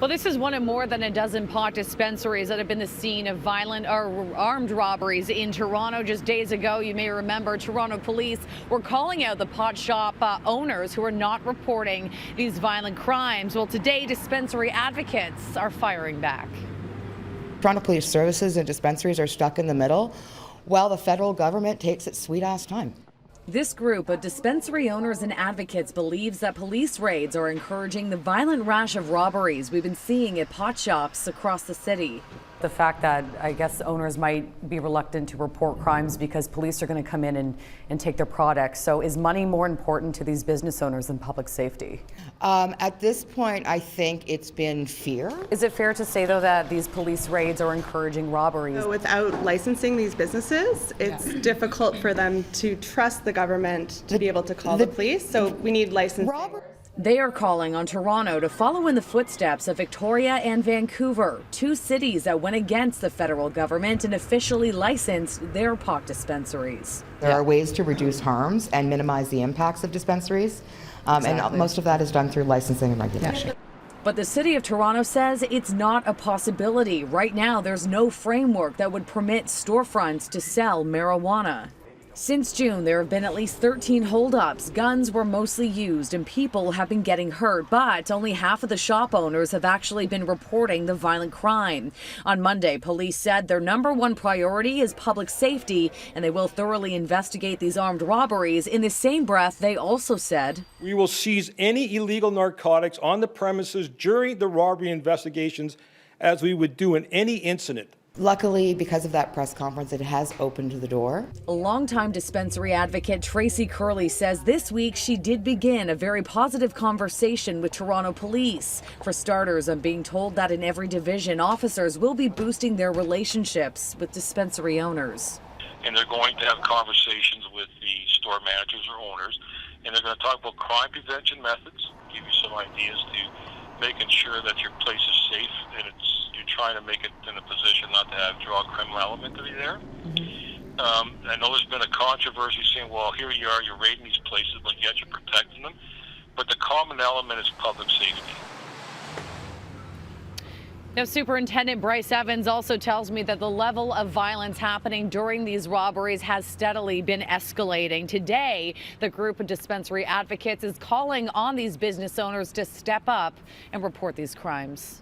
Well, this is one of more than a dozen pot dispensaries that have been the scene of violent or armed robberies in Toronto. Just days ago, you may remember, Toronto police were calling out the pot shop owners who are not reporting these violent crimes. Well, today, dispensary advocates are firing back. Toronto Police Services and dispensaries are stuck in the middle while the federal government takes its sweet-ass time. This group of dispensary owners and advocates believes that police raids are encouraging the violent rash of robberies we've been seeing at pot shops across the city. The fact that I guess owners might be reluctant to report crimes because police are going to come in and take their products. So is money more important to these business owners than public safety? At this point, I think it's been fear. Is it fair to say, though, that these police raids are encouraging robberies? So without licensing these businesses, it's difficult for them to trust the government to be able to call the police. So we need licensing. They are calling on Toronto to follow in the footsteps of Victoria and Vancouver, two cities that went against the federal government and officially licensed their pot dispensaries. There are ways to reduce harms and minimize the impacts of dispensaries, and most of that is done through licensing and regulation. But the City of Toronto says it's not a possibility. Right now, there's no framework that would permit storefronts to sell marijuana. Since June, there have been at least 13 holdups. Guns were mostly used and people have been getting hurt, but only half of the shop owners have actually been reporting the violent crime. On Monday, police said their #1 priority is public safety and they will thoroughly investigate these armed robberies. In the same breath, they also said, "We will seize any illegal narcotics on the premises during the robbery investigations as we would do in any incident." Luckily, because of that press conference, it has opened the door. A longtime dispensary advocate Tracy Curley says this week she did begin a very positive conversation with Toronto police. For starters, I'm being told that in every division, officers will be boosting their relationships with dispensary owners. And they're going to have conversations with the store managers or owners, and they're going to talk about crime prevention methods, give you some ideas to making sure that your place is safe and you're trying to make it in a position not to have draw a criminal element to be there. I know there's been a controversy saying, well, here you are, you're raiding these places, but yet you're protecting them. But the common element is public safety. Now, Superintendent Bryce Evans also tells me that the level of violence happening during these robberies has steadily been escalating. Today, the group of dispensary advocates is calling on these business owners to step up and report these crimes.